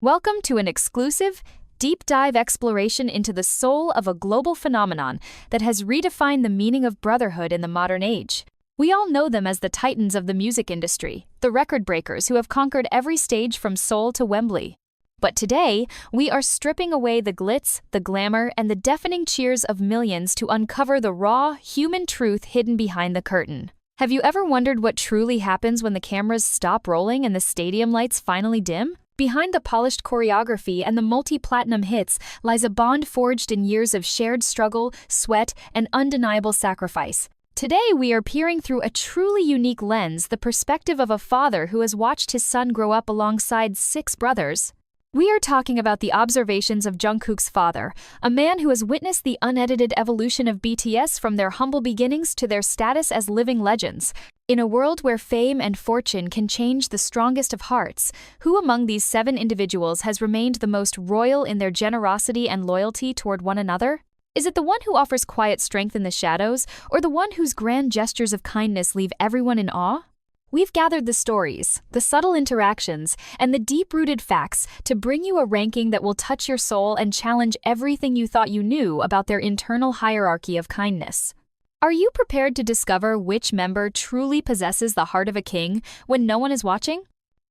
Welcome to an exclusive, deep dive exploration into the soul of a global phenomenon that has redefined the meaning of brotherhood in the modern age. We all know them as the titans of the music industry, the record breakers who have conquered every stage from Seoul to Wembley. But today, we are stripping away the glitz, the glamour, and the deafening cheers of millions to uncover the raw, human truth hidden behind the curtain. Have you ever wondered what truly happens when the cameras stop rolling and the stadium lights finally dim? Behind the polished choreography and the multi-platinum hits lies a bond forged in years of shared struggle, sweat, and undeniable sacrifice. Today, we are peering through a truly unique lens, the perspective of a father who has watched his son grow up alongside 6 brothers. We are talking about the observations of Jungkook's father, a man who has witnessed the unedited evolution of BTS from their humble beginnings to their status as living legends. In a world where fame and fortune can change the strongest of hearts, who among these 7 individuals has remained the most royal in their generosity and loyalty toward one another? Is it the one who offers quiet strength in the shadows, or the one whose grand gestures of kindness leave everyone in awe? We've gathered the stories, the subtle interactions, and the deep-rooted facts to bring you a ranking that will touch your soul and challenge everything you thought you knew about their internal hierarchy of kindness. Are you prepared to discover which member truly possesses the heart of a king when no one is watching?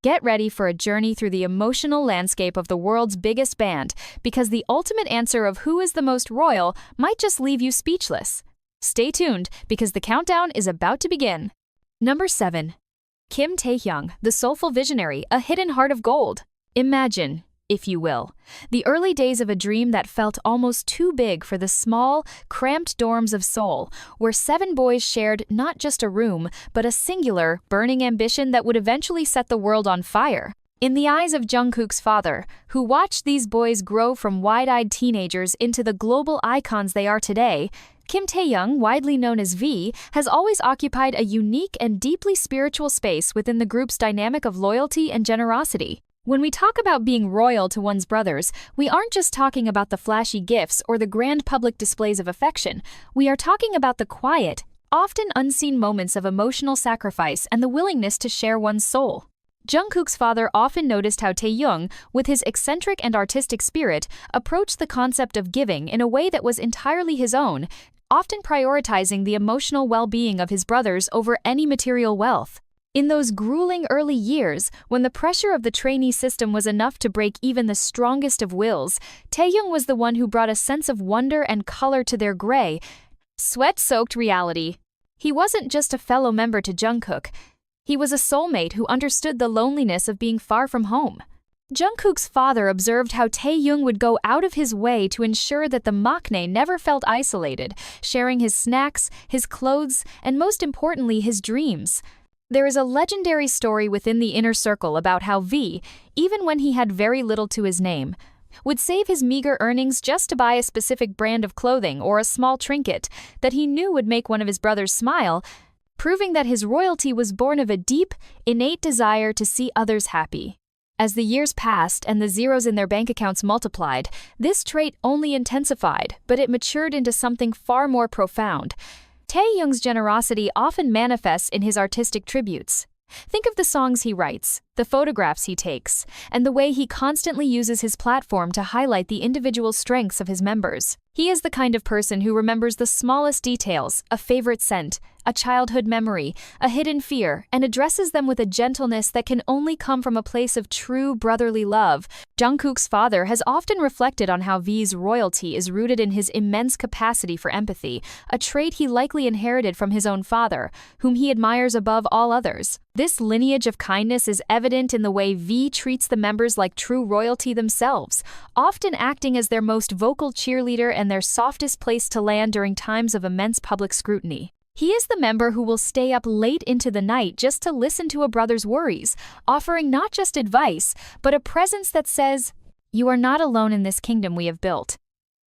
Get ready for a journey through the emotional landscape of the world's biggest band, because the ultimate answer of who is the most royal might just leave you speechless. Stay tuned, because the countdown is about to begin. Number 7. Kim Taehyung, the soulful visionary, a hidden heart of gold. Imagine, if you will, the early days of a dream that felt almost too big for the small, cramped dorms of Seoul, where 7 boys shared not just a room, but a singular, burning ambition that would eventually set the world on fire. In the eyes of Jungkook's father, who watched these boys grow from wide-eyed teenagers into the global icons they are today, Kim Taehyung, widely known as V, has always occupied a unique and deeply spiritual space within the group's dynamic of loyalty and generosity. When we talk about being royal to one's brothers, we aren't just talking about the flashy gifts or the grand public displays of affection. We are talking about the quiet, often unseen moments of emotional sacrifice and the willingness to share one's soul. Jungkook's father often noticed how Taehyung, with his eccentric and artistic spirit, approached the concept of giving in a way that was entirely his own, often prioritizing the emotional well-being of his brothers over any material wealth. In those grueling early years, when the pressure of the trainee system was enough to break even the strongest of wills, Taehyung was the one who brought a sense of wonder and color to their gray, sweat-soaked reality. He wasn't just a fellow member to Jungkook. He was a soulmate who understood the loneliness of being far from home. Jungkook's father observed how Taehyung would go out of his way to ensure that the Maknae never felt isolated, sharing his snacks, his clothes, and most importantly, his dreams. There is a legendary story within the inner circle about how V, even when he had very little to his name, would save his meager earnings just to buy a specific brand of clothing or a small trinket that he knew would make one of his brothers smile, proving that his royalty was born of a deep, innate desire to see others happy. As the years passed and the zeros in their bank accounts multiplied, this trait only intensified, but it matured into something far more profound. Taehyung's generosity often manifests in his artistic tributes. Think of the songs he writes, the photographs he takes, and the way he constantly uses his platform to highlight the individual strengths of his members. He is the kind of person who remembers the smallest details, a favorite scent, a childhood memory, a hidden fear, and addresses them with a gentleness that can only come from a place of true brotherly love. Jungkook's father has often reflected on how V's royalty is rooted in his immense capacity for empathy, a trait he likely inherited from his own father, whom he admires above all others. This lineage of kindness is evident in the way V treats the members like true royalty themselves, often acting as their most vocal cheerleader and their softest place to land during times of immense public scrutiny. He is the member who will stay up late into the night just to listen to a brother's worries, offering not just advice, but a presence that says, "You are not alone in this kingdom we have built."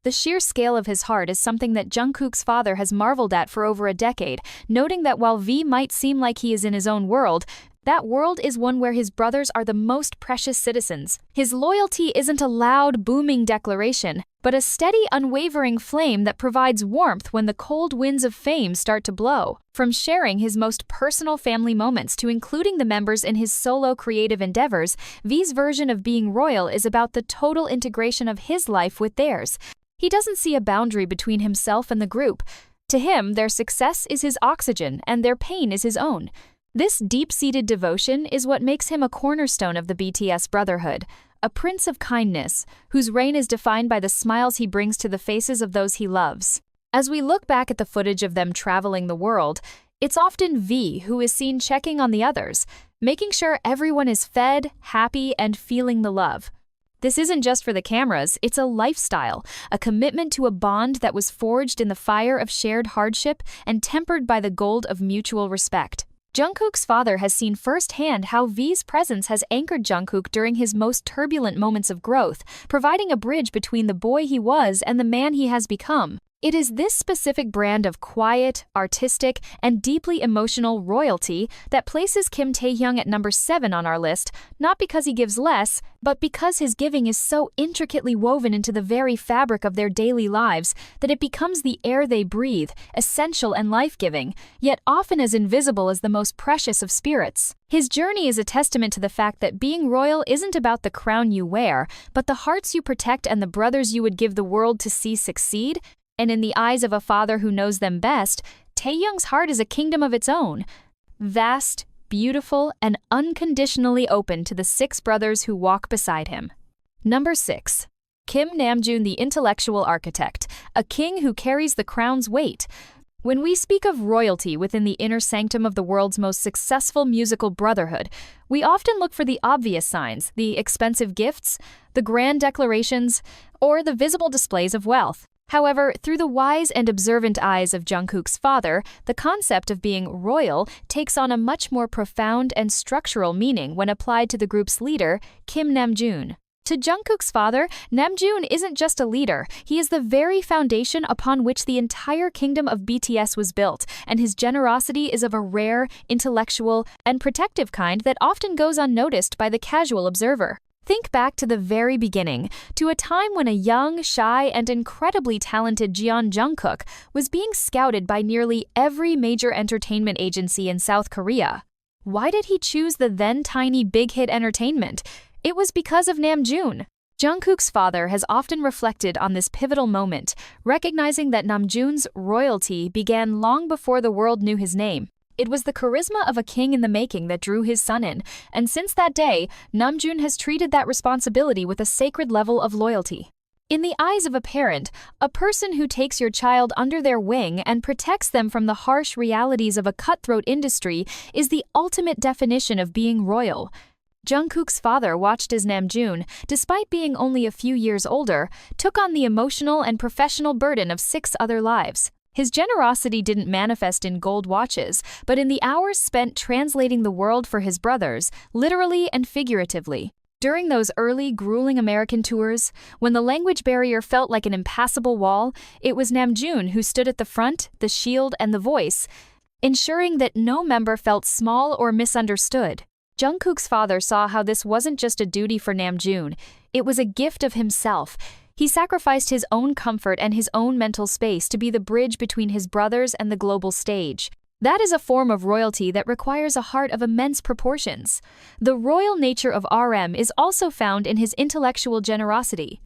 The sheer scale of his heart is something that Jungkook's father has marveled at for over a decade, noting that while V might seem like he is in his own world, that world is one where his brothers are the most precious citizens. His loyalty isn't a loud, booming declaration. but a steady, unwavering flame that provides warmth when the cold winds of fame start to blow. From sharing his most personal family moments to including the members in his solo creative endeavors, V's version of being royal is about the total integration of his life with theirs. He doesn't see a boundary between himself and the group. To him, their success is his oxygen and their pain is his own. This deep-seated devotion is what makes him a cornerstone of the BTS brotherhood, a prince of kindness, whose reign is defined by the smiles he brings to the faces of those he loves. As we look back at the footage of them traveling the world, it's often V who is seen checking on the others, making sure everyone is fed, happy, and feeling the love. This isn't just for the cameras, it's a lifestyle, a commitment to a bond that was forged in the fire of shared hardship and tempered by the gold of mutual respect. Jungkook's father has seen firsthand how V's presence has anchored Jungkook during his most turbulent moments of growth, providing a bridge between the boy he was and the man he has become. It is this specific brand of quiet, artistic, and deeply emotional royalty that places Kim Taehyung at number 7 on our list, not because he gives less, but because his giving is so intricately woven into the very fabric of their daily lives that it becomes the air they breathe, essential and life-giving, yet often as invisible as the most precious of spirits. His journey is a testament to the fact that being royal isn't about the crown you wear, but the hearts you protect and the brothers you would give the world to see succeed. And in the eyes of a father who knows them best, Taehyung's heart is a kingdom of its own. Vast, beautiful, and unconditionally open to the 6 brothers who walk beside him. Number 6. Kim Namjoon, the intellectual architect, a king who carries the crown's weight. When we speak of royalty within the inner sanctum of the world's most successful musical brotherhood, we often look for the obvious signs, the expensive gifts, the grand declarations, or the visible displays of wealth. However, through the wise and observant eyes of Jungkook's father, the concept of being royal takes on a much more profound and structural meaning when applied to the group's leader, Kim Namjoon. To Jungkook's father, Namjoon isn't just a leader, he is the very foundation upon which the entire kingdom of BTS was built, and his generosity is of a rare, intellectual, and protective kind that often goes unnoticed by the casual observer. Think back to the very beginning, to a time when a young, shy, and incredibly talented Jungkook was being scouted by nearly every major entertainment agency in South Korea. Why did he choose the then tiny Big Hit Entertainment? It was because of Namjoon. Jungkook's father has often reflected on this pivotal moment, recognizing that Namjoon's royalty began long before the world knew his name. It was the charisma of a king in the making that drew his son in, and since that day, Namjoon has treated that responsibility with a sacred level of loyalty. In the eyes of a parent, a person who takes your child under their wing and protects them from the harsh realities of a cutthroat industry is the ultimate definition of being royal. Jungkook's father watched as Namjoon, despite being only a few years older, took on the emotional and professional burden of 6 other lives. His generosity didn't manifest in gold watches, but in the hours spent translating the world for his brothers, literally and figuratively. During those early, grueling American tours, when the language barrier felt like an impassable wall, it was Namjoon who stood at the front, the shield, and the voice, ensuring that no member felt small or misunderstood. Jungkook's father saw how this wasn't just a duty for Namjoon, it was a gift of himself. He sacrificed his own comfort and his own mental space to be the bridge between his brothers and the global stage. That is a form of royalty that requires a heart of immense proportions. The royal nature of RM is also found in his intellectual generosity.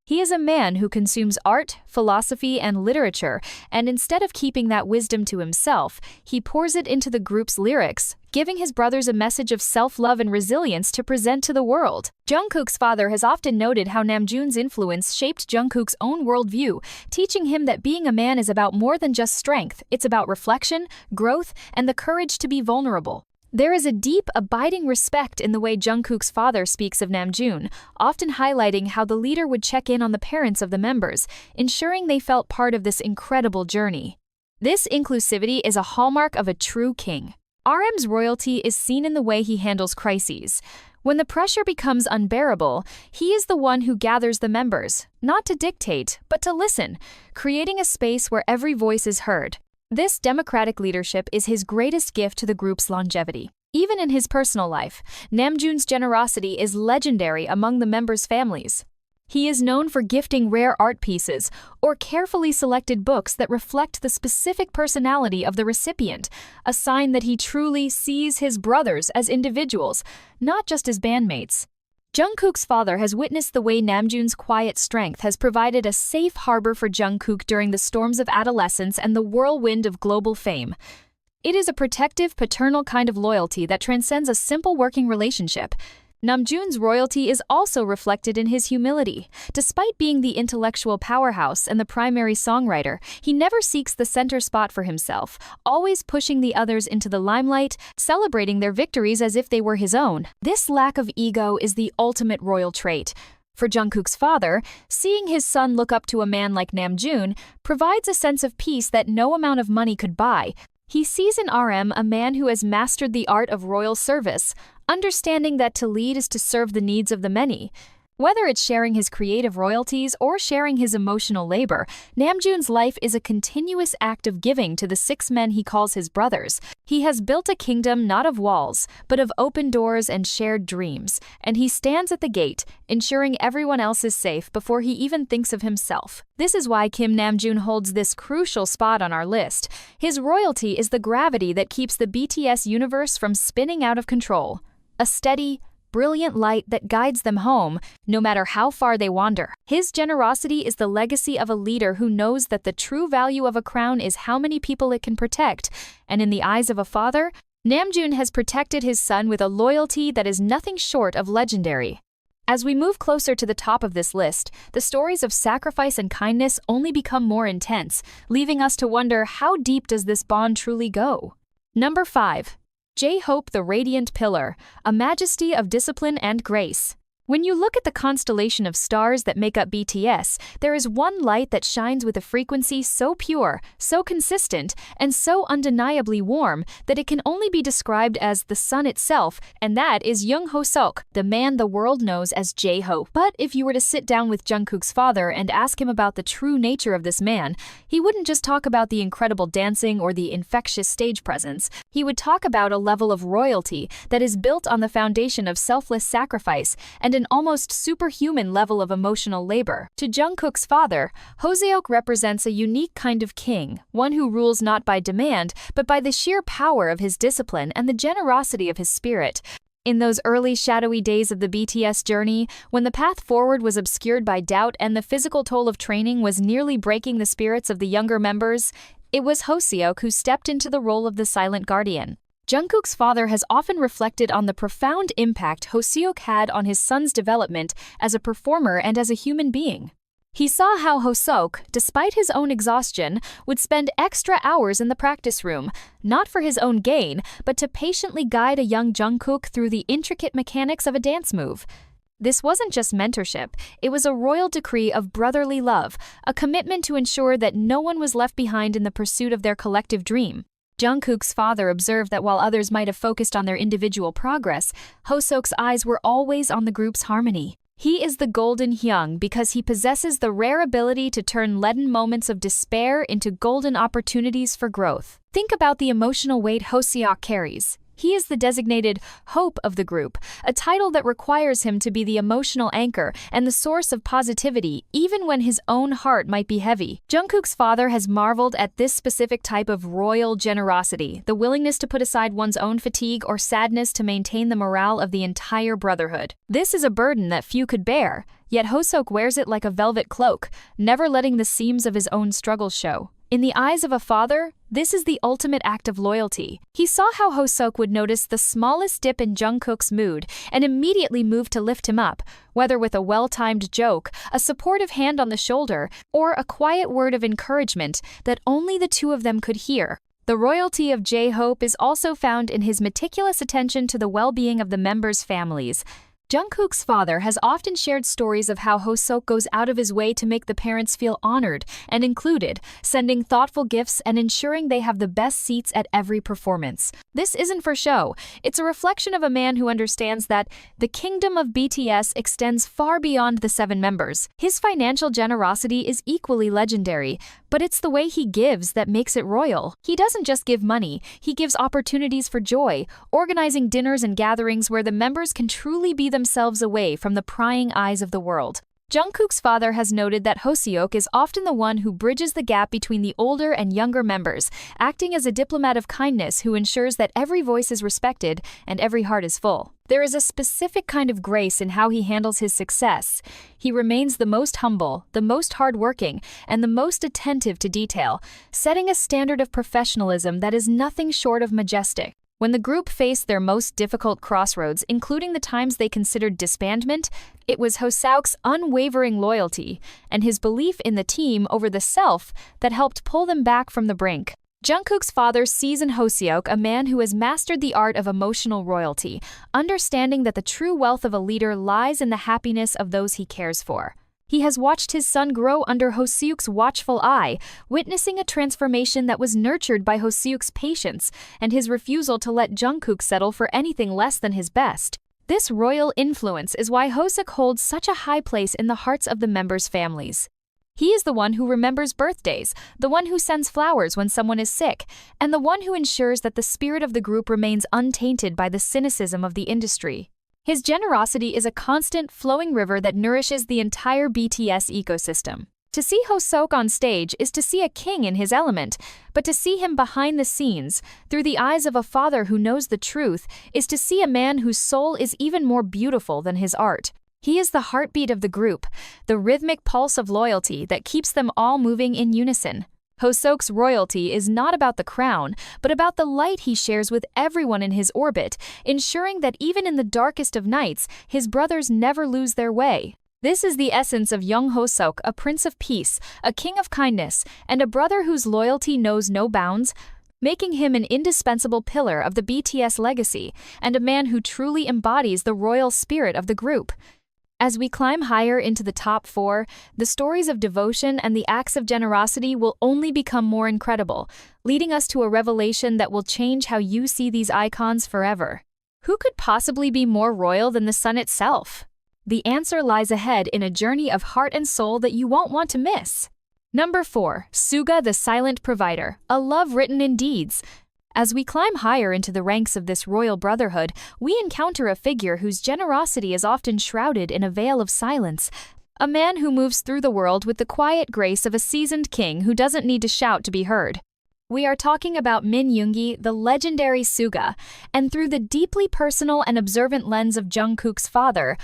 He is a man who consumes art, philosophy, and literature, and instead of keeping that wisdom to himself, he pours it into the group's lyrics, giving his brothers a message of self-love and resilience to present to the world. Jungkook's father has often noted how Namjoon's influence shaped Jungkook's own worldview, teaching him that being a man is about more than just strength, it's about reflection, growth, and the courage to be vulnerable. There is a deep, abiding respect in the way Jungkook's father speaks of Namjoon, often highlighting how the leader would check in on the parents of the members, ensuring they felt part of this incredible journey. This inclusivity is a hallmark of a true king. RM's royalty is seen in the way he handles crises. When the pressure becomes unbearable, he is the one who gathers the members, not to dictate, but to listen, creating a space where every voice is heard. This democratic leadership is his greatest gift to the group's longevity. Even in his personal life, Namjoon's generosity is legendary among the members' families. He is known for gifting rare art pieces or carefully selected books that reflect the specific personality of the recipient, a sign that he truly sees his brothers as individuals, not just as bandmates. Jungkook's father has witnessed the way Namjoon's quiet strength has provided a safe harbor for Jungkook during the storms of adolescence and the whirlwind of global fame. It is a protective, paternal kind of loyalty that transcends a simple working relationship. Namjoon's royalty is also reflected in his humility. Despite being the intellectual powerhouse and the primary songwriter, he never seeks the center spot for himself, always pushing the others into the limelight, celebrating their victories as if they were his own. This lack of ego is the ultimate royal trait. For Jungkook's father, seeing his son look up to a man like Namjoon provides a sense of peace that no amount of money could buy. He sees in RM a man who has mastered the art of royal service, understanding that to lead is to serve the needs of the many. Whether it's sharing his creative royalties or sharing his emotional labor, Namjoon's life is a continuous act of giving to the 6 men he calls his brothers. He has built a kingdom not of walls, but of open doors and shared dreams, and he stands at the gate, ensuring everyone else is safe before he even thinks of himself. This is why Kim Namjoon holds this crucial spot on our list. His royalty is the gravity that keeps the BTS universe from spinning out of control. A steady, brilliant light that guides them home, no matter how far they wander. His generosity is the legacy of a leader who knows that the true value of a crown is how many people it can protect, and in the eyes of a father, Namjoon has protected his son with a loyalty that is nothing short of legendary. As we move closer to the top of this list, the stories of sacrifice and kindness only become more intense, leaving us to wonder, how deep does this bond truly go? Number 5. J-Hope, the Radiant Pillar, a majesty of discipline and grace. When you look at the constellation of stars that make up BTS, there is one light that shines with a frequency so pure, so consistent, and so undeniably warm that it can only be described as the sun itself, and that is Young Ho-seok, the man the world knows as J-Hope. But if you were to sit down with Jungkook's father and ask him about the true nature of this man, he wouldn't just talk about the incredible dancing or the infectious stage presence. He would talk about a level of royalty that is built on the foundation of selfless sacrifice and an almost superhuman level of emotional labor. To Jungkook's father, Hoseok represents a unique kind of king, one who rules not by demand, but by the sheer power of his discipline and the generosity of his spirit. In those early shadowy days of the BTS journey, when the path forward was obscured by doubt and the physical toll of training was nearly breaking the spirits of the younger members, it was Hoseok who stepped into the role of the silent guardian. Jungkook's father has often reflected on the profound impact Hoseok had on his son's development as a performer and as a human being. He saw how Hoseok, despite his own exhaustion, would spend extra hours in the practice room, not for his own gain, but to patiently guide a young Jungkook through the intricate mechanics of a dance move. This wasn't just mentorship, it was a royal decree of brotherly love, a commitment to ensure that no one was left behind in the pursuit of their collective dream. Jungkook's father observed that while others might have focused on their individual progress, Hoseok's eyes were always on the group's harmony. He is the Golden Hyung because he possesses the rare ability to turn leaden moments of despair into golden opportunities for growth. Think about the emotional weight Hoseok carries. He is the designated hope of the group, a title that requires him to be the emotional anchor and the source of positivity even when his own heart might be heavy. Jungkook's father has marveled at this specific type of royal generosity, the willingness to put aside one's own fatigue or sadness to maintain the morale of the entire brotherhood. This is a burden that few could bear, yet Hoseok wears it like a velvet cloak, never letting the seams of his own struggles show. In the eyes of a father, this is the ultimate act of loyalty. He saw how Hoseok would notice the smallest dip in Jungkook's mood and immediately move to lift him up, whether with a well-timed joke, a supportive hand on the shoulder, or a quiet word of encouragement that only the two of them could hear. The royalty of J-Hope is also found in his meticulous attention to the well-being of the members' families. Jungkook's father has often shared stories of how Hoseok goes out of his way to make the parents feel honored and included, sending thoughtful gifts and ensuring they have the best seats at every performance. This isn't for show, it's a reflection of a man who understands that the kingdom of BTS extends far beyond the 7 members. His financial generosity is equally legendary, but it's the way he gives that makes it royal. He doesn't just give money, he gives opportunities for joy, organizing dinners and gatherings where the members can truly be themselves away from the prying eyes of the world. Jungkook's father has noted that Hoseok is often the one who bridges the gap between the older and younger members, acting as a diplomat of kindness who ensures that every voice is respected and every heart is full. There is a specific kind of grace in how he handles his success. He remains the most humble, the most hardworking, and the most attentive to detail, setting a standard of professionalism that is nothing short of majestic. When the group faced their most difficult crossroads, including the times they considered disbandment, it was Hoseok's unwavering loyalty and his belief in the team over the self that helped pull them back from the brink. Jungkook's father sees in Hoseok a man who has mastered the art of emotional royalty, understanding that the true wealth of a leader lies in the happiness of those he cares for. He has watched his son grow under Hoseok's watchful eye, witnessing a transformation that was nurtured by Hoseok's patience and his refusal to let Jungkook settle for anything less than his best. This royal influence is why Hoseok holds such a high place in the hearts of the members' families. He is the one who remembers birthdays, the one who sends flowers when someone is sick, and the one who ensures that the spirit of the group remains untainted by the cynicism of the industry. His generosity is a constant, flowing river that nourishes the entire BTS ecosystem. To see Hoseok on stage is to see a king in his element, but to see him behind the scenes, through the eyes of a father who knows the truth, is to see a man whose soul is even more beautiful than his art. He is the heartbeat of the group, the rhythmic pulse of loyalty that keeps them all moving in unison. Hoseok's royalty is not about the crown, but about the light he shares with everyone in his orbit, ensuring that even in the darkest of nights, his brothers never lose their way. This is the essence of young Hoseok, a prince of peace, a king of kindness, and a brother whose loyalty knows no bounds, making him an indispensable pillar of the BTS legacy, and a man who truly embodies the royal spirit of the group. As we climb higher into the top 4, the stories of devotion and the acts of generosity will only become more incredible, leading us to a revelation that will change how you see these icons forever. Who could possibly be more royal than the sun itself? The answer lies ahead in a journey of heart and soul that you won't want to miss. Number 4. Suga the Silent Provider, a love written in deeds. As we climb higher into the ranks of this royal brotherhood, we encounter a figure whose generosity is often shrouded in a veil of silence. A man who moves through the world with the quiet grace of a seasoned king who doesn't need to shout to be heard. We are talking about Min Yoongi, the legendary Suga, and through the deeply personal and observant lens of Jungkook's father,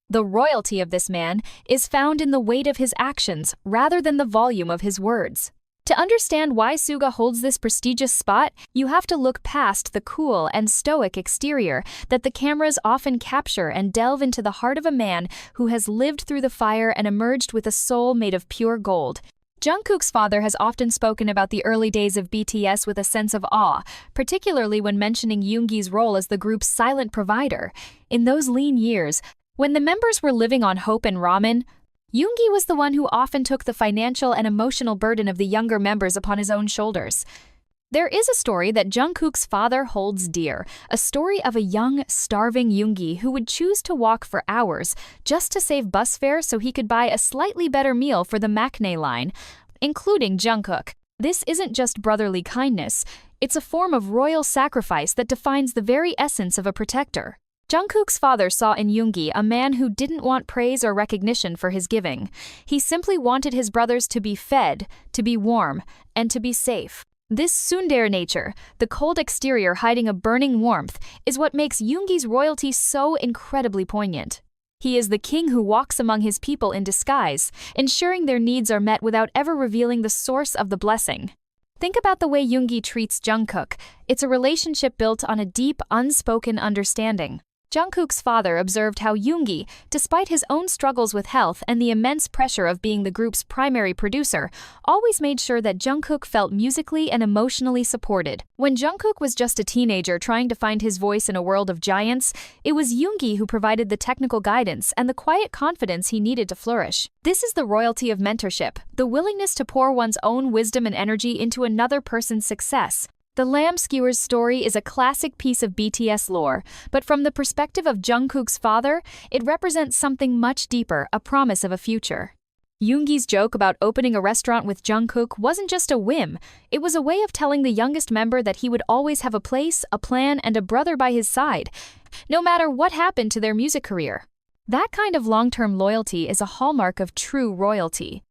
the royalty of this man is found in the weight of his actions rather than the volume of his words. To understand why Suga holds this prestigious spot, you have to look past the cool and stoic exterior that the cameras often capture and delve into the heart of a man who has lived through the fire and emerged with a soul made of pure gold. Jungkook's father has often spoken about the early days of BTS with a sense of awe, particularly when mentioning Yoongi's role as the group's silent provider. In those lean years, when the members were living on hope and ramen, Yoongi was the one who often took the financial and emotional burden of the younger members upon his own shoulders. There is a story that Jungkook's father holds dear, a story of a young, starving Yoongi who would choose to walk for hours just to save bus fare so he could buy a slightly better meal for the Maknae line, including Jungkook. This isn't just brotherly kindness, it's a form of royal sacrifice that defines the very essence of a protector. Jungkook's father saw in Yoongi a man who didn't want praise or recognition for his giving. He simply wanted his brothers to be fed, to be warm, and to be safe. This tsundere nature, the cold exterior hiding a burning warmth, is what makes Yoongi's royalty so incredibly poignant. He is the king who walks among his people in disguise, ensuring their needs are met without ever revealing the source of the blessing. Think about the way Yoongi treats Jungkook. It's a relationship built on a deep, unspoken understanding. Jungkook's father observed how Yoongi, despite his own struggles with health and the immense pressure of being the group's primary producer, always made sure that Jungkook felt musically and emotionally supported. When Jungkook was just a teenager trying to find his voice in a world of giants, it was Yoongi who provided the technical guidance and the quiet confidence he needed to flourish. This is the royalty of mentorship, the willingness to pour one's own wisdom and energy into another person's success. The lamb skewer's story is a classic piece of BTS lore, but from the perspective of Jungkook's father, it represents something much deeper, a promise of a future. Yoongi's joke about opening a restaurant with Jungkook wasn't just a whim, it was a way of telling the youngest member that he would always have a place, a plan, and a brother by his side, no matter what happened to their music career. That kind of long-term loyalty is a hallmark of true royalty.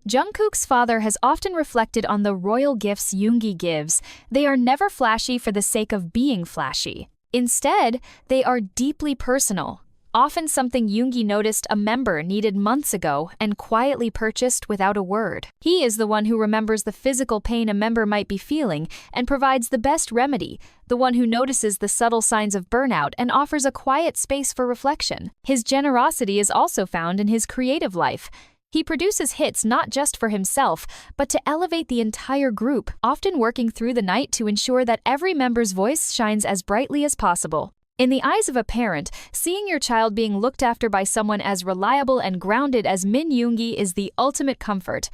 Jungkook's father has often reflected on the royal gifts Yoongi gives. They are never flashy for the sake of being flashy. Instead, they are deeply personal, often something Yoongi noticed a member needed months ago and quietly purchased without a word. He is the one who remembers the physical pain a member might be feeling and provides the best remedy, the one who notices the subtle signs of burnout and offers a quiet space for reflection. His generosity is also found in his creative life. He produces hits not just for himself, but to elevate the entire group, often working through the night to ensure that every member's voice shines as brightly as possible. In the eyes of a parent, seeing your child being looked after by someone as reliable and grounded as Min Yoongi is the ultimate comfort.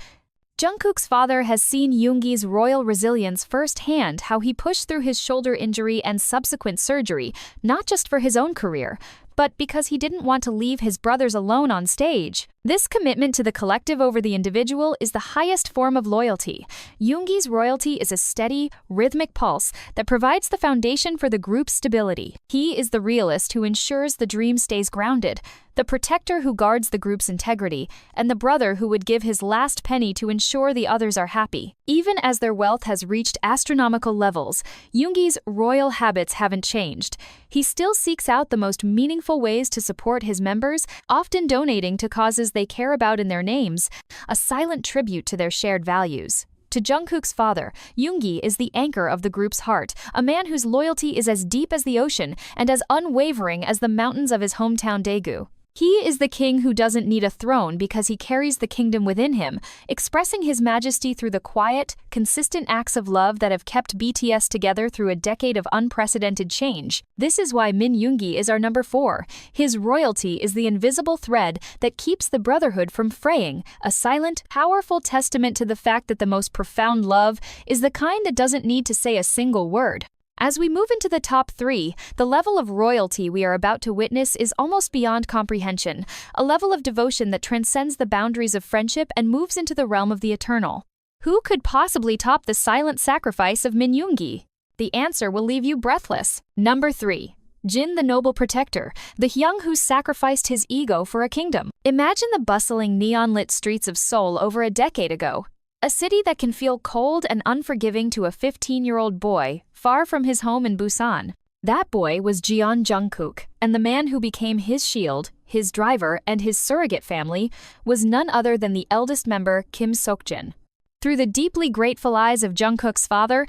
Jungkook's father has seen Yoongi's royal resilience firsthand, how he pushed through his shoulder injury and subsequent surgery, not just for his own career, but because he didn't want to leave his brothers alone on stage. This commitment to the collective over the individual is the highest form of loyalty. Yoongi's royalty is a steady, rhythmic pulse that provides the foundation for the group's stability. He is the realist who ensures the dream stays grounded, the protector who guards the group's integrity, and the brother who would give his last penny to ensure the others are happy. Even as their wealth has reached astronomical levels, Yoongi's royal habits haven't changed. He still seeks out the most meaningful ways to support his members, often donating to causes they care about in their names, a silent tribute to their shared values. To Jungkook's father, Yoongi is the anchor of the group's heart, a man whose loyalty is as deep as the ocean and as unwavering as the mountains of his hometown Daegu. He is the king who doesn't need a throne because he carries the kingdom within him, expressing his majesty through the quiet, consistent acts of love that have kept BTS together through a decade of unprecedented change. This is why Min Yoongi is our number 4. His royalty is the invisible thread that keeps the brotherhood from fraying, a silent, powerful testament to the fact that the most profound love is the kind that doesn't need to say a single word. As we move into the top 3, the level of royalty we are about to witness is almost beyond comprehension, a level of devotion that transcends the boundaries of friendship and moves into the realm of the eternal. Who could possibly top the silent sacrifice of Min Yoongi? The answer will leave you breathless. Number 3. Jin, the noble protector, the young who sacrificed his ego for a kingdom. Imagine the bustling neon-lit streets of Seoul over a decade ago. A city that can feel cold and unforgiving to a 15-year-old boy, far from his home in Busan. That boy was Jungkook, and the man who became his shield, his driver, and his surrogate family was none other than the eldest member, Kim Seokjin. Through the deeply grateful eyes of Jungkook's father,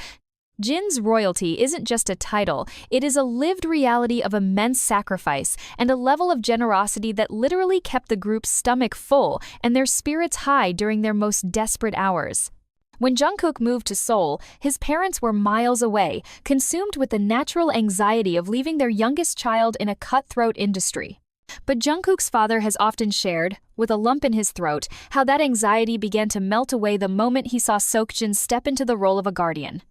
Jin's royalty isn't just a title, it is a lived reality of immense sacrifice and a level of generosity that literally kept the group's stomach full and their spirits high during their most desperate hours. When Jungkook moved to Seoul, his parents were miles away, consumed with the natural anxiety of leaving their youngest child in a cutthroat industry. But Jungkook's father has often shared, with a lump in his throat, how that anxiety began to melt away the moment he saw Seokjin step into the role of a guardian.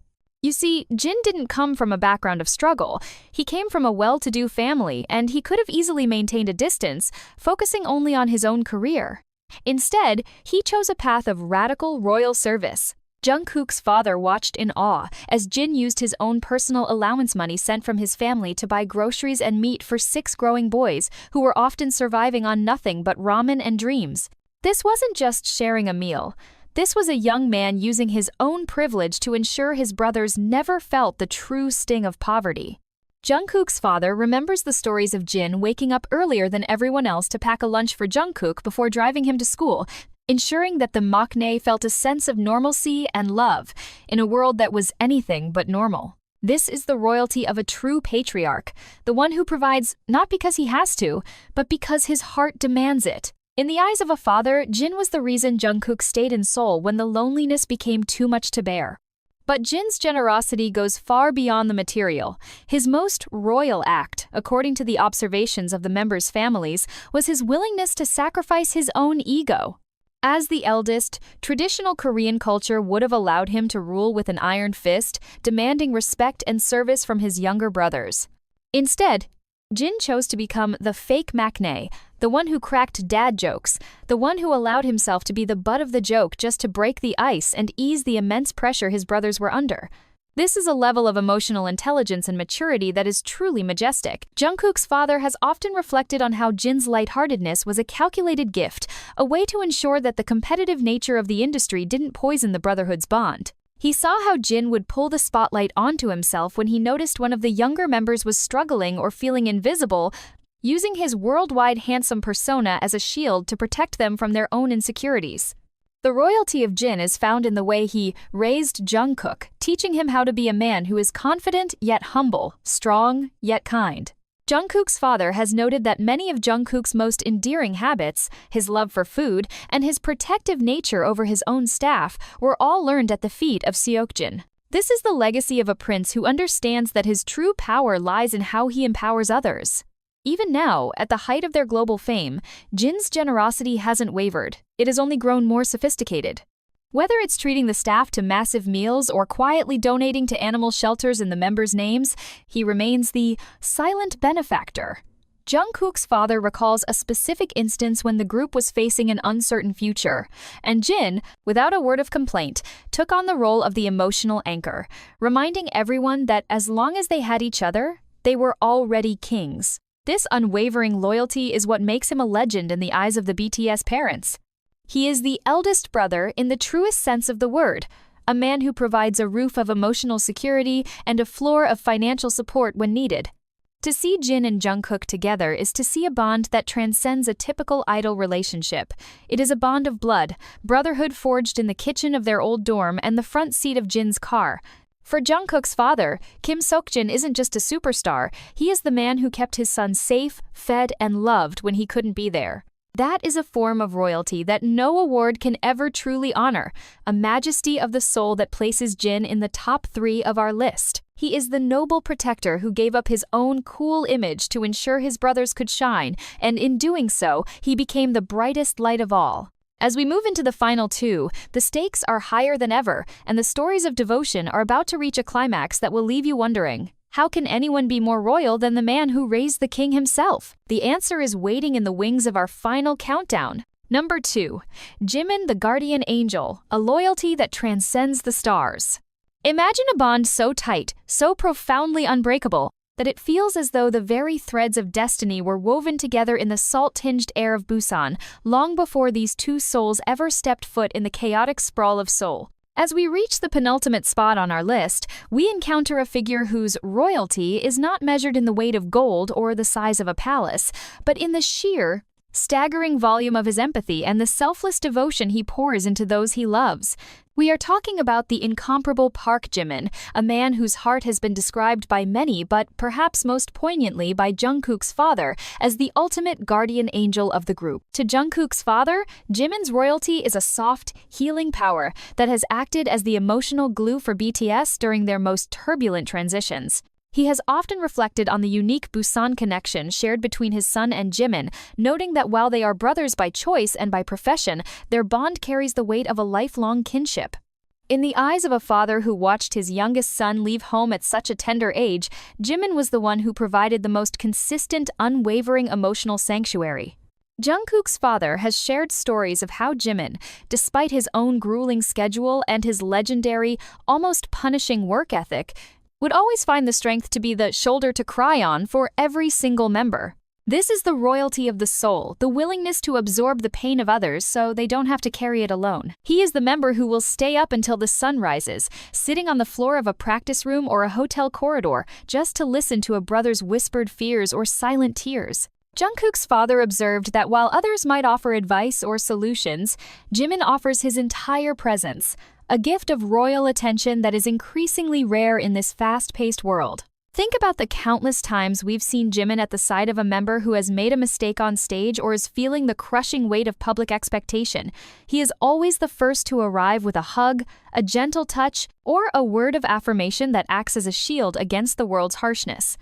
You see, Jin didn't come from a background of struggle. He came from a well-to-do family, and he could have easily maintained a distance, focusing only on his own career. Instead, he chose a path of radical royal service. Jungkook's father watched in awe as Jin used his own personal allowance money sent from his family to buy groceries and meat for 6 growing boys who were often surviving on nothing but ramen and dreams. This wasn't just sharing a meal. This was a young man using his own privilege to ensure his brothers never felt the true sting of poverty. Jungkook's father remembers the stories of Jin waking up earlier than everyone else to pack a lunch for Jungkook before driving him to school, ensuring that the Maknae felt a sense of normalcy and love in a world that was anything but normal. This is the royalty of a true patriarch, the one who provides not because he has to, but because his heart demands it. In the eyes of a father, Jin was the reason Jungkook stayed in Seoul when the loneliness became too much to bear. But Jin's generosity goes far beyond the material. His most royal act, according to the observations of the members' families, was his willingness to sacrifice his own ego. As the eldest, traditional Korean culture would have allowed him to rule with an iron fist, demanding respect and service from his younger brothers. Instead, Jin chose to become the fake Maknae, the one who cracked dad jokes, the one who allowed himself to be the butt of the joke just to break the ice and ease the immense pressure his brothers were under. This is a level of emotional intelligence and maturity that is truly majestic. Jungkook's father has often reflected on how Jin's lightheartedness was a calculated gift, a way to ensure that the competitive nature of the industry didn't poison the brotherhood's bond. He saw how Jin would pull the spotlight onto himself when he noticed one of the younger members was struggling or feeling invisible, using his worldwide handsome persona as a shield to protect them from their own insecurities. The royalty of Jin is found in the way he raised Jungkook, teaching him how to be a man who is confident yet humble, strong yet kind. Jungkook's father has noted that many of Jungkook's most endearing habits, his love for food, and his protective nature over his own staff, were all learned at the feet of Seokjin. This is the legacy of a prince who understands that his true power lies in how he empowers others. Even now, at the height of their global fame, Jin's generosity hasn't wavered. It has only grown more sophisticated. Whether it's treating the staff to massive meals or quietly donating to animal shelters in the members' names, he remains the silent benefactor. Jungkook's father recalls a specific instance when the group was facing an uncertain future, and Jin, without a word of complaint, took on the role of the emotional anchor, reminding everyone that as long as they had each other, they were already kings. This unwavering loyalty is what makes him a legend in the eyes of the BTS parents. He is the eldest brother in the truest sense of the word, a man who provides a roof of emotional security and a floor of financial support when needed. To see Jin and Jungkook together is to see a bond that transcends a typical idol relationship. It is a bond of blood, brotherhood forged in the kitchen of their old dorm and the front seat of Jin's car. For Jungkook's father, Kim Seokjin isn't just a superstar, he is the man who kept his son safe, fed, and loved when he couldn't be there. That is a form of royalty that no award can ever truly honor, a majesty of the soul that places Jin in the top 3 of our list. He is the noble protector who gave up his own cool image to ensure his brothers could shine, and in doing so, he became the brightest light of all. As we move into the final 2, the stakes are higher than ever, and the stories of devotion are about to reach a climax that will leave you wondering, how can anyone be more royal than the man who raised the king himself? The answer is waiting in the wings of our final countdown. Number 2. Jimin the Guardian Angel, a loyalty that transcends the stars. Imagine a bond so tight, so profoundly unbreakable, that it feels as though the very threads of destiny were woven together in the salt-tinged air of Busan, long before these two souls ever stepped foot in the chaotic sprawl of Seoul. As we reach the penultimate spot on our list, we encounter a figure whose royalty is not measured in the weight of gold or the size of a palace, but in the sheer, staggering volume of his empathy and the selfless devotion he pours into those he loves. We are talking about the incomparable Park Jimin, a man whose heart has been described by many, but perhaps most poignantly by Jungkook's father, as the ultimate guardian angel of the group. To Jungkook's father, Jimin's royalty is a soft, healing power that has acted as the emotional glue for BTS during their most turbulent transitions. He has often reflected on the unique Busan connection shared between his son and Jimin, noting that while they are brothers by choice and by profession, their bond carries the weight of a lifelong kinship. In the eyes of a father who watched his youngest son leave home at such a tender age, Jimin was the one who provided the most consistent, unwavering emotional sanctuary. Jungkook's father has shared stories of how Jimin, despite his own grueling schedule and his legendary, almost punishing work ethic, would always find the strength to be the shoulder to cry on for every single member. This is the royalty of the soul, the willingness to absorb the pain of others so they don't have to carry it alone. He is the member who will stay up until the sun rises, sitting on the floor of a practice room or a hotel corridor, just to listen to a brother's whispered fears or silent tears. Jungkook's father observed that while others might offer advice or solutions, Jimin offers his entire presence, a gift of royal attention that is increasingly rare in this fast-paced world. Think about the countless times we've seen Jimin at the side of a member who has made a mistake on stage or is feeling the crushing weight of public expectation. He is always the first to arrive with a hug, a gentle touch, or a word of affirmation that acts as a shield against the world's harshness.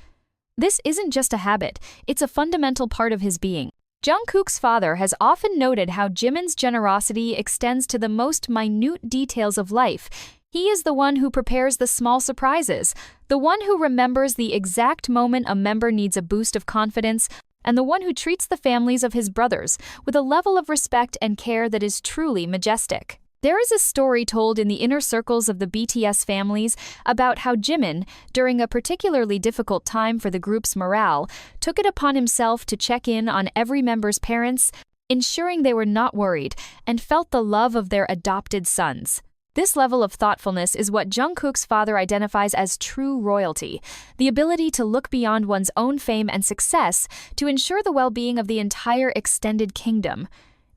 This isn't just a habit, it's a fundamental part of his being. Jungkook's father has often noted how Jimin's generosity extends to the most minute details of life. He is the one who prepares the small surprises, the one who remembers the exact moment a member needs a boost of confidence, and the one who treats the families of his brothers with a level of respect and care that is truly majestic. There is a story told in the inner circles of the BTS families about how Jimin, during a particularly difficult time for the group's morale, took it upon himself to check in on every member's parents, ensuring they were not worried and felt the love of their adopted sons. This level of thoughtfulness is what Jungkook's father identifies as true royalty, the ability to look beyond one's own fame and success to ensure the well-being of the entire extended kingdom.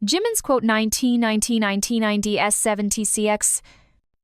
Jimin's quote 1990s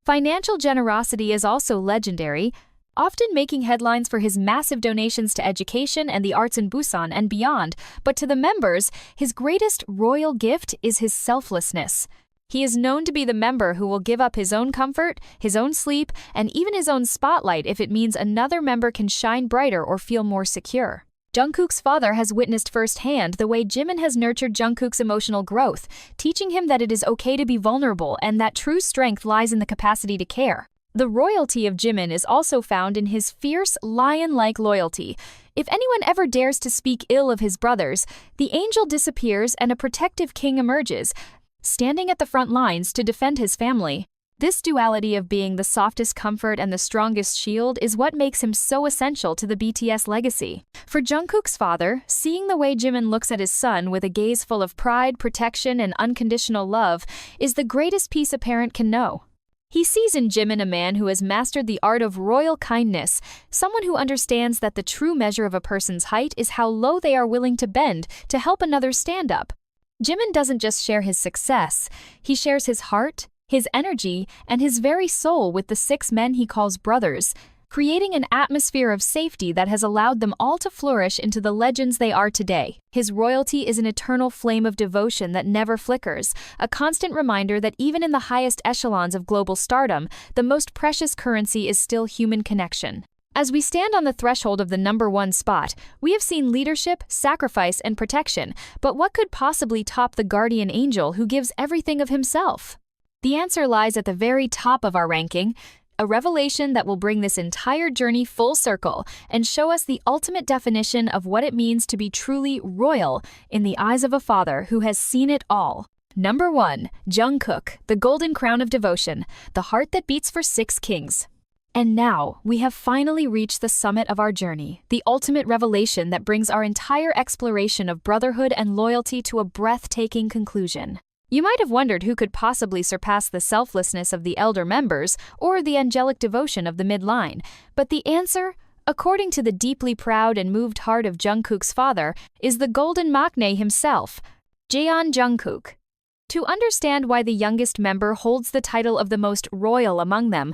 financial generosity is also legendary, often making headlines for his massive donations to education and the arts in Busan and beyond, but to the members, his greatest royal gift is his selflessness. He is known to be the member who will give up his own comfort, his own sleep, and even his own spotlight if it means another member can shine brighter or feel more secure. Jungkook's father has witnessed firsthand the way Jimin has nurtured Jungkook's emotional growth, teaching him that it is okay to be vulnerable and that true strength lies in the capacity to care. The royalty of Jimin is also found in his fierce, lion-like loyalty. If anyone ever dares to speak ill of his brothers, the angel disappears and a protective king emerges, standing at the front lines to defend his family. This duality of being the softest comfort and the strongest shield is what makes him so essential to the BTS legacy. For Jungkook's father, seeing the way Jimin looks at his son with a gaze full of pride, protection, and unconditional love is the greatest peace a parent can know. He sees in Jimin a man who has mastered the art of royal kindness, someone who understands that the true measure of a person's height is how low they are willing to bend to help another stand up. Jimin doesn't just share his success, he shares his heart, his energy, and his very soul with the 6 men he calls brothers, creating an atmosphere of safety that has allowed them all to flourish into the legends they are today. His royalty is an eternal flame of devotion that never flickers, a constant reminder that even in the highest echelons of global stardom, the most precious currency is still human connection. As we stand on the threshold of the #1 spot, we have seen leadership, sacrifice, and protection, but what could possibly top the guardian angel who gives everything of himself? The answer lies at the very top of our ranking, a revelation that will bring this entire journey full circle and show us the ultimate definition of what it means to be truly royal in the eyes of a father who has seen it all. Number 1, Jungkook, the golden crown of devotion, the heart that beats for 6 kings. And now, we have finally reached the summit of our journey, the ultimate revelation that brings our entire exploration of brotherhood and loyalty to a breathtaking conclusion. You might have wondered who could possibly surpass the selflessness of the elder members or the angelic devotion of the midline, but the answer, according to the deeply proud and moved heart of Jungkook's father, is the Golden Maknae himself, Jeon Jungkook. To understand why the youngest member holds the title of the most royal among them,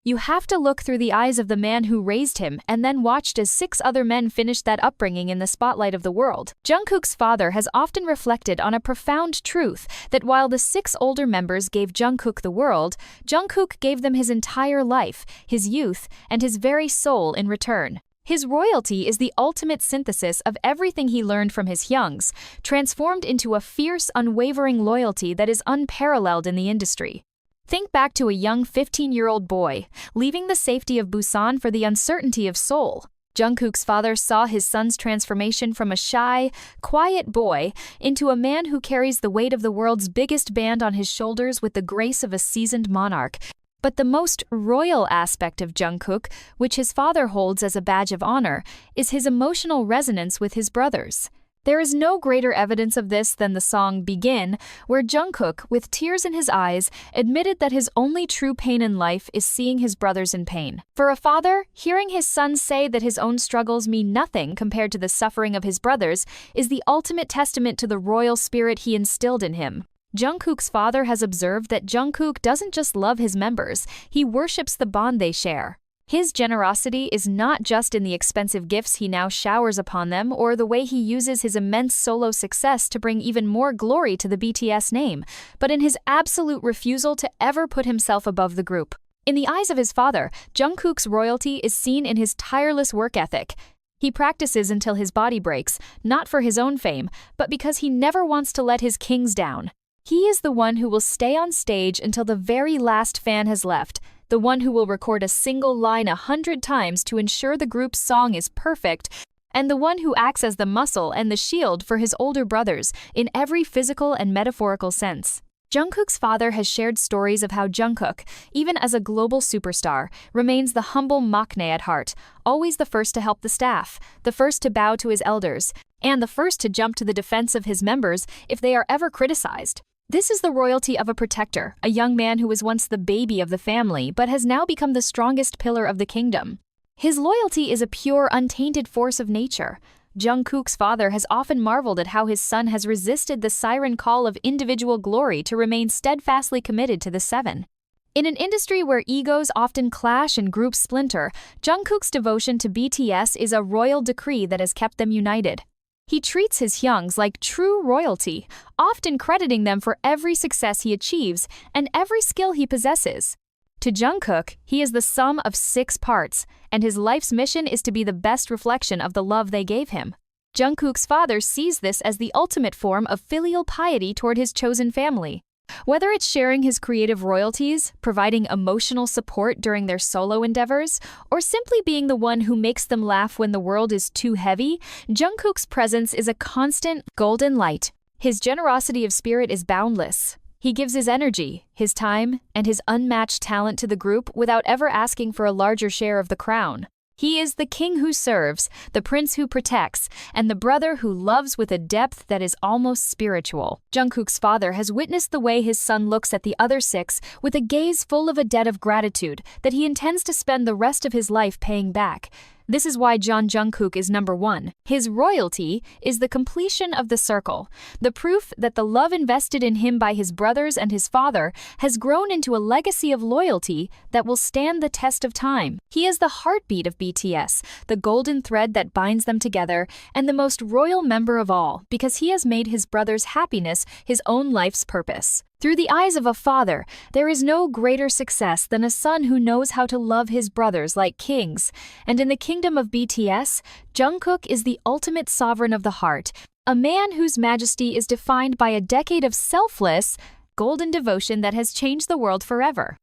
you have to look through the eyes of the man who raised him and then watched as 6 other men finished that upbringing in the spotlight of the world. Jungkook's father has often reflected on a profound truth that while the 6 older members gave Jungkook the world, Jungkook gave them his entire life, his youth, and his very soul in return. His royalty is the ultimate synthesis of everything he learned from his youngs, transformed into a fierce, unwavering loyalty that is unparalleled in the industry. Think back to a young 15-year-old boy, leaving the safety of Busan for the uncertainty of Seoul. Jungkook's father saw his son's transformation from a shy, quiet boy into a man who carries the weight of the world's biggest band on his shoulders with the grace of a seasoned monarch. But the most royal aspect of Jungkook, which his father holds as a badge of honor, is his emotional resonance with his brothers. There is no greater evidence of this than the song Begin, where Jungkook, with tears in his eyes, admitted that his only true pain in life is seeing his brothers in pain. For a father, hearing his son say that his own struggles mean nothing compared to the suffering of his brothers is the ultimate testament to the royal spirit he instilled in him. Jungkook's father has observed that Jungkook doesn't just love his members, he worships the bond they share. His generosity is not just in the expensive gifts he now showers upon them or the way he uses his immense solo success to bring even more glory to the BTS name, but in his absolute refusal to ever put himself above the group. In the eyes of his father, Jungkook's royalty is seen in his tireless work ethic. He practices until his body breaks, not for his own fame, but because he never wants to let his kings down. He is the one who will stay on stage until the very last fan has left, the one who will record a single line 100 times to ensure the group's song is perfect, and the one who acts as the muscle and the shield for his older brothers in every physical and metaphorical sense. Jungkook's father has shared stories of how Jungkook, even as a global superstar, remains the humble Maknae at heart, always the first to help the staff, the first to bow to his elders, and the first to jump to the defense of his members if they are ever criticized. This is the royalty of a protector, a young man who was once the baby of the family but has now become the strongest pillar of the kingdom. His loyalty is a pure, untainted force of nature. Jungkook's father has often marveled at how his son has resisted the siren call of individual glory to remain steadfastly committed to the seven. In an industry where egos often clash and groups splinter, Jungkook's devotion to BTS is a royal decree that has kept them united. He treats his Hyungs like true royalty, often crediting them for every success he achieves and every skill he possesses. To Jungkook, he is the sum of 6 parts, and his life's mission is to be the best reflection of the love they gave him. Jungkook's father sees this as the ultimate form of filial piety toward his chosen family. Whether it's sharing his creative royalties, providing emotional support during their solo endeavors, or simply being the one who makes them laugh when the world is too heavy, Jungkook's presence is a constant golden light. His generosity of spirit is boundless. He gives his energy, his time, and his unmatched talent to the group without ever asking for a larger share of the crown. He is the king who serves, the prince who protects, and the brother who loves with a depth that is almost spiritual. Jungkook's father has witnessed the way his son looks at the other 6 with a gaze full of a debt of gratitude that he intends to spend the rest of his life paying back. This is why Jungkook is number 1. His royalty is the completion of the circle, the proof that the love invested in him by his brothers and his father has grown into a legacy of loyalty that will stand the test of time. He is the heartbeat of BTS, the golden thread that binds them together, and the most royal member of all because he has made his brother's happiness his own life's purpose. Through the eyes of a father, there is no greater success than a son who knows how to love his brothers like kings. And in the kingdom of BTS, Jungkook is the ultimate sovereign of the heart, a man whose majesty is defined by a decade of selfless, golden devotion that has changed the world forever.